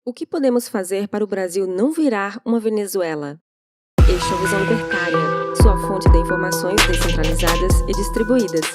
O que podemos fazer para o Brasil não virar uma Venezuela? Este é o Visão Libertária, sua fonte de informações descentralizadas e distribuídas.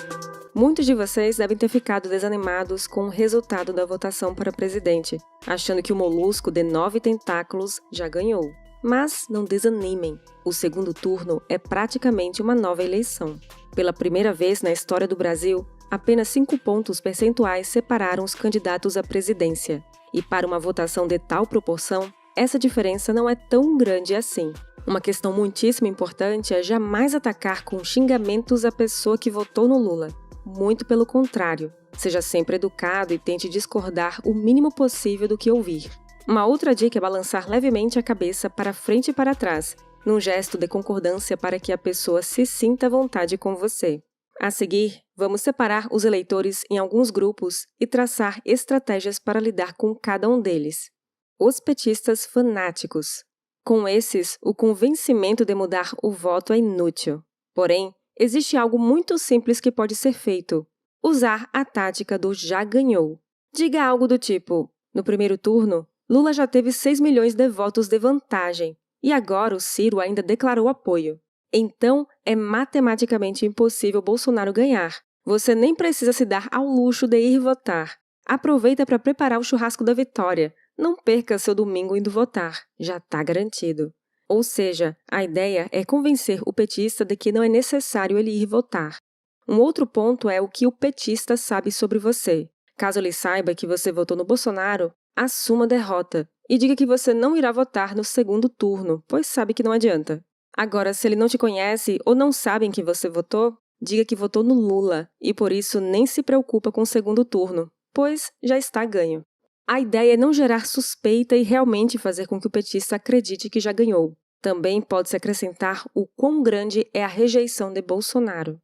Muitos de vocês devem ter ficado desanimados com o resultado da votação para presidente, achando que o molusco de 9 tentáculos já ganhou. Mas não desanimem, o segundo turno é praticamente uma nova eleição. Pela primeira vez na história do Brasil, apenas 5 pontos percentuais separaram os candidatos à presidência. E para uma votação de tal proporção, essa diferença não é tão grande assim. Uma questão muitíssimo importante é jamais atacar com xingamentos a pessoa que votou no Lula. Muito pelo contrário, seja sempre educado e tente discordar o mínimo possível do que ouvir. Uma outra dica é balançar levemente a cabeça para frente e para trás, num gesto de concordância para que a pessoa se sinta à vontade com você. A seguir, vamos separar os eleitores em alguns grupos e traçar estratégias para lidar com cada um deles. Os petistas fanáticos. Com esses, o convencimento de mudar o voto é inútil. Porém, existe algo muito simples que pode ser feito: usar a tática do já ganhou. Diga algo do tipo: no primeiro turno, Lula já teve 6 milhões de votos de vantagem, e agora o Ciro ainda declarou apoio. Então, é matematicamente impossível Bolsonaro ganhar. Você nem precisa se dar ao luxo de ir votar. Aproveita para preparar o churrasco da vitória. Não perca seu domingo indo votar. Já está garantido. Ou seja, a ideia é convencer o petista de que não é necessário ele ir votar. Um outro ponto é o que o petista sabe sobre você. Caso ele saiba que você votou no Bolsonaro, assuma a derrota e diga que você não irá votar no segundo turno, pois sabe que não adianta. Agora, se ele não te conhece ou não sabe em que você votou, diga que votou no Lula e por isso nem se preocupa com o segundo turno, pois já está ganho. A ideia é não gerar suspeita e realmente fazer com que o petista acredite que já ganhou. Também pode-se acrescentar o quão grande é a rejeição de Bolsonaro.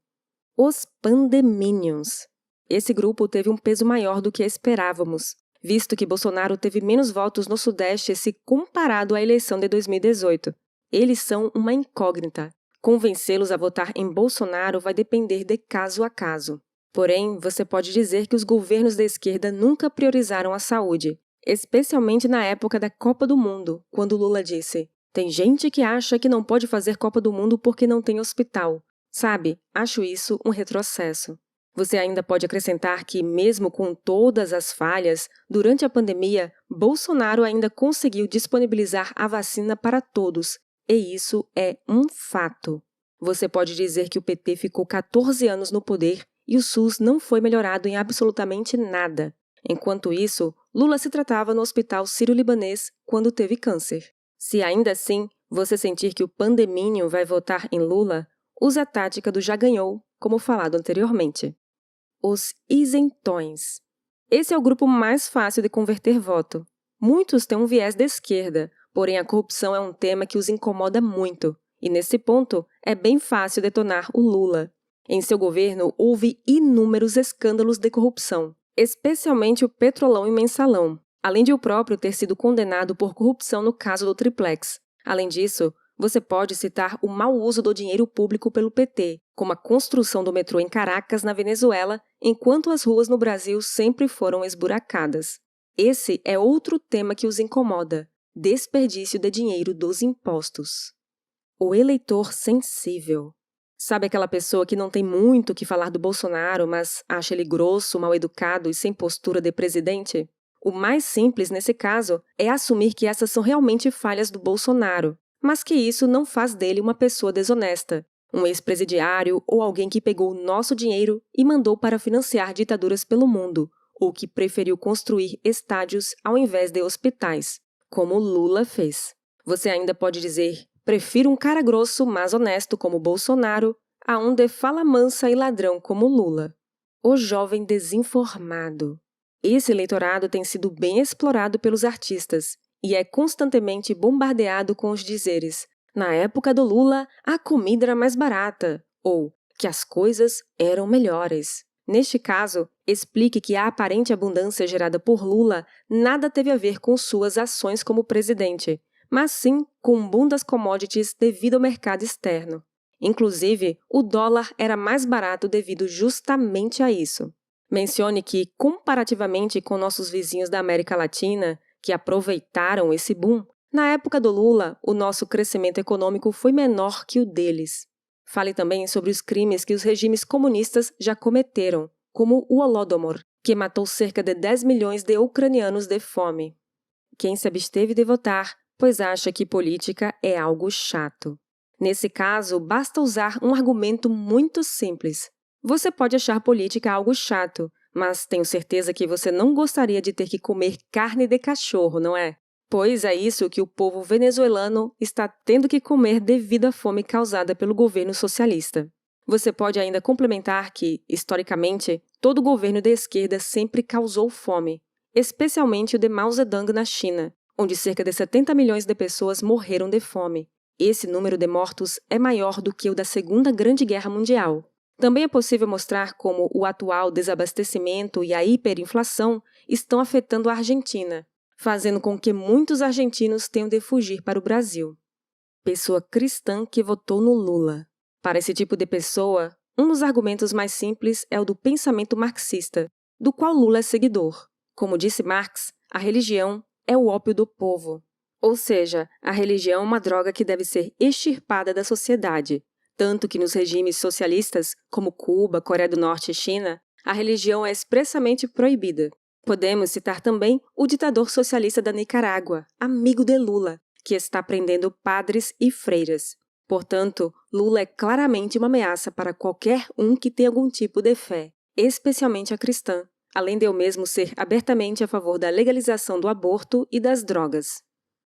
Os pandeminions. Esse grupo teve um peso maior do que esperávamos, visto que Bolsonaro teve menos votos no Sudeste se comparado à eleição de 2018. Eles são uma incógnita. Convencê-los a votar em Bolsonaro vai depender de caso a caso. Porém, você pode dizer que os governos da esquerda nunca priorizaram a saúde, especialmente na época da Copa do Mundo, quando Lula disse: "Tem gente que acha que não pode fazer Copa do Mundo porque não tem hospital." Sabe, acho isso um retrocesso. Você ainda pode acrescentar que, mesmo com todas as falhas, durante a pandemia, Bolsonaro ainda conseguiu disponibilizar a vacina para todos. E isso é um fato. Você pode dizer que o PT ficou 14 anos no poder e o SUS não foi melhorado em absolutamente nada. Enquanto isso, Lula se tratava no Hospital Sírio-Libanês quando teve câncer. Se ainda assim você sentir que o pandemínio vai votar em Lula, use a tática do já ganhou, como falado anteriormente. Os isentões. Esse é o grupo mais fácil de converter voto. Muitos têm um viés de esquerda, porém a corrupção é um tema que os incomoda muito, e nesse ponto é bem fácil detonar o Lula. Em seu governo houve inúmeros escândalos de corrupção, especialmente o Petrolão e Mensalão, além de o próprio ter sido condenado por corrupção no caso do Triplex. Além disso, você pode citar o mau uso do dinheiro público pelo PT, como a construção do metrô em Caracas, na Venezuela, enquanto as ruas no Brasil sempre foram esburacadas. Esse é outro tema que os incomoda: desperdício de dinheiro dos impostos. O eleitor sensível. Sabe aquela pessoa que não tem muito o que falar do Bolsonaro, mas acha ele grosso, mal-educado e sem postura de presidente? O mais simples nesse caso é assumir que essas são realmente falhas do Bolsonaro, mas que isso não faz dele uma pessoa desonesta, um ex-presidiário ou alguém que pegou o nosso dinheiro e mandou para financiar ditaduras pelo mundo, ou que preferiu construir estádios ao invés de hospitais, como Lula fez. Você ainda pode dizer: prefiro um cara grosso, mas honesto como Bolsonaro, a um de fala mansa e ladrão como Lula. O jovem desinformado. Esse eleitorado tem sido bem explorado pelos artistas e é constantemente bombardeado com os dizeres: na época do Lula, a comida era mais barata, ou que as coisas eram melhores. Neste caso, explique que a aparente abundância gerada por Lula nada teve a ver com suas ações como presidente, mas sim com o boom das commodities devido ao mercado externo. Inclusive, o dólar era mais barato devido justamente a isso. Mencione que, comparativamente com nossos vizinhos da América Latina, que aproveitaram esse boom, na época do Lula, o nosso crescimento econômico foi menor que o deles. Fale também sobre os crimes que os regimes comunistas já cometeram, como o Holodomor, que matou cerca de 10 milhões de ucranianos de fome. Quem se absteve de votar, pois acha que política é algo chato. Nesse caso, basta usar um argumento muito simples. Você pode achar política algo chato, mas tenho certeza que você não gostaria de ter que comer carne de cachorro, não é? Pois é isso que o povo venezuelano está tendo que comer devido à fome causada pelo governo socialista. Você pode ainda complementar que, historicamente, todo governo de esquerda sempre causou fome, especialmente o de Mao Zedong na China, onde cerca de 70 milhões de pessoas morreram de fome. Esse número de mortos é maior do que o da Segunda Grande Guerra Mundial. Também é possível mostrar como o atual desabastecimento e a hiperinflação estão afetando a Argentina, fazendo com que muitos argentinos tenham de fugir para o Brasil. Pessoa cristã que votou no Lula. Para esse tipo de pessoa, um dos argumentos mais simples é o do pensamento marxista, do qual Lula é seguidor. Como disse Marx, a religião é o ópio do povo. Ou seja, a religião é uma droga que deve ser extirpada da sociedade. Tanto que nos regimes socialistas, como Cuba, Coreia do Norte e China, a religião é expressamente proibida. Podemos citar também o ditador socialista da Nicarágua, amigo de Lula, que está prendendo padres e freiras. Portanto, Lula é claramente uma ameaça para qualquer um que tenha algum tipo de fé, especialmente a cristã, além de eu mesmo ser abertamente a favor da legalização do aborto e das drogas.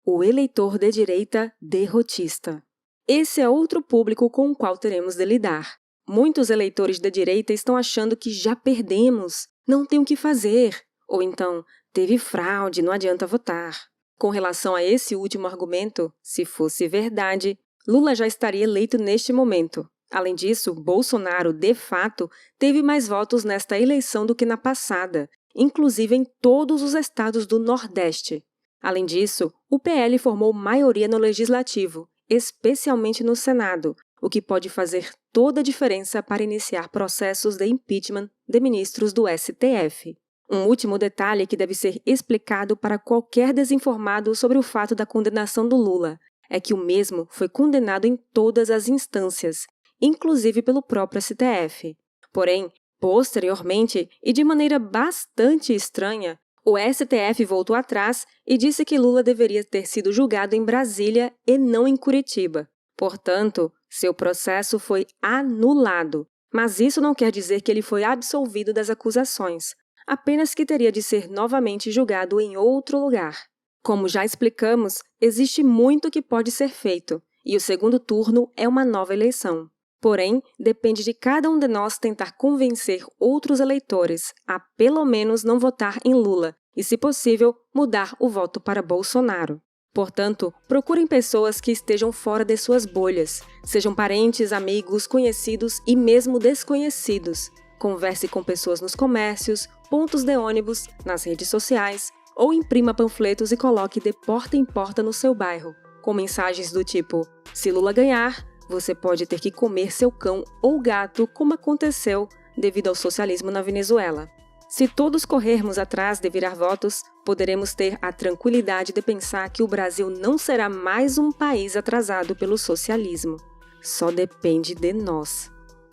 O eleitor de direita derrotista. Esse é outro público com o qual teremos de lidar. Muitos eleitores de direita estão achando que já perdemos, não tem o que fazer, ou então, teve fraude, não adianta votar. Com relação a esse último argumento, se fosse verdade, Lula já estaria eleito neste momento. Além disso, Bolsonaro, de fato, teve mais votos nesta eleição do que na passada, inclusive em todos os estados do Nordeste. Além disso, o PL formou maioria no Legislativo, especialmente no Senado, o que pode fazer toda a diferença para iniciar processos de impeachment de ministros do STF. Um último detalhe que deve ser explicado para qualquer desinformado sobre o fato da condenação do Lula é que o mesmo foi condenado em todas as instâncias, inclusive pelo próprio STF. Porém, posteriormente, e de maneira bastante estranha, o STF voltou atrás e disse que Lula deveria ter sido julgado em Brasília e não em Curitiba. Portanto, seu processo foi anulado, mas isso não quer dizer que ele foi absolvido das acusações, apenas que teria de ser novamente julgado em outro lugar. Como já explicamos, existe muito que pode ser feito, e o segundo turno é uma nova eleição. Porém, depende de cada um de nós tentar convencer outros eleitores a, pelo menos, não votar em Lula e, se possível, mudar o voto para Bolsonaro. Portanto, procurem pessoas que estejam fora de suas bolhas, sejam parentes, amigos, conhecidos e mesmo desconhecidos. Converse com pessoas nos comércios, pontos de ônibus, nas redes sociais, ou imprima panfletos e coloque de porta em porta no seu bairro, com mensagens do tipo: se Lula ganhar, você pode ter que comer seu cão ou gato, como aconteceu devido ao socialismo na Venezuela. Se todos corrermos atrás de virar votos, poderemos ter a tranquilidade de pensar que o Brasil não será mais um país atrasado pelo socialismo. Só depende de nós.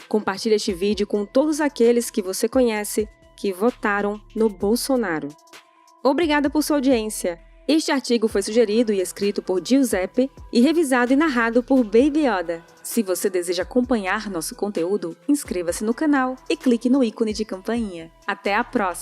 Compartilhe este vídeo com todos aqueles que você conhece que votaram no Bolsonaro. Obrigada por sua audiência. Este artigo foi sugerido e escrito por Giuseppe e revisado e narrado por Baby Yoda. Se você deseja acompanhar nosso conteúdo, inscreva-se no canal e clique no ícone de campainha. Até a próxima!